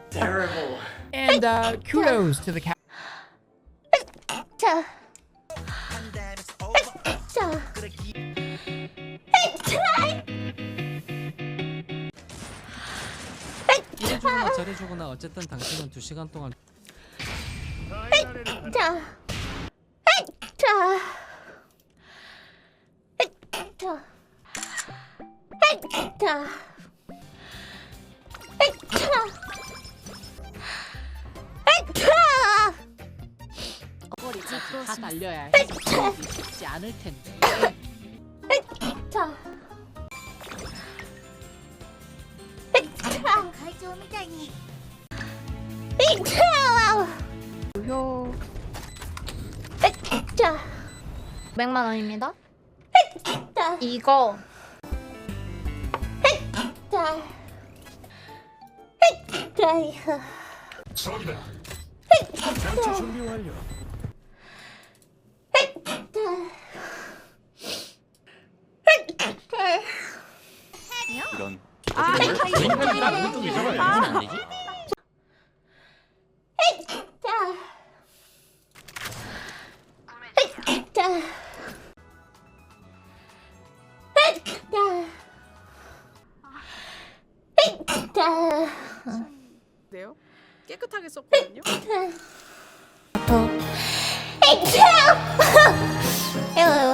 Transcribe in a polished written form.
Terrible. And kudos to the cat. 이래주거나 저래주거나 어쨌든 당신은 2시간 동안 거리까지 다 날려야 해. 쉽지 않을 텐데. 무효 500만 원입니다. 이거 저기다. 장치 준비 완료. 이런. 왼쪽이랑 오른쪽이잖아. 이러면 안 되지? 네요? 깨끗하게 썼거든요. 에휴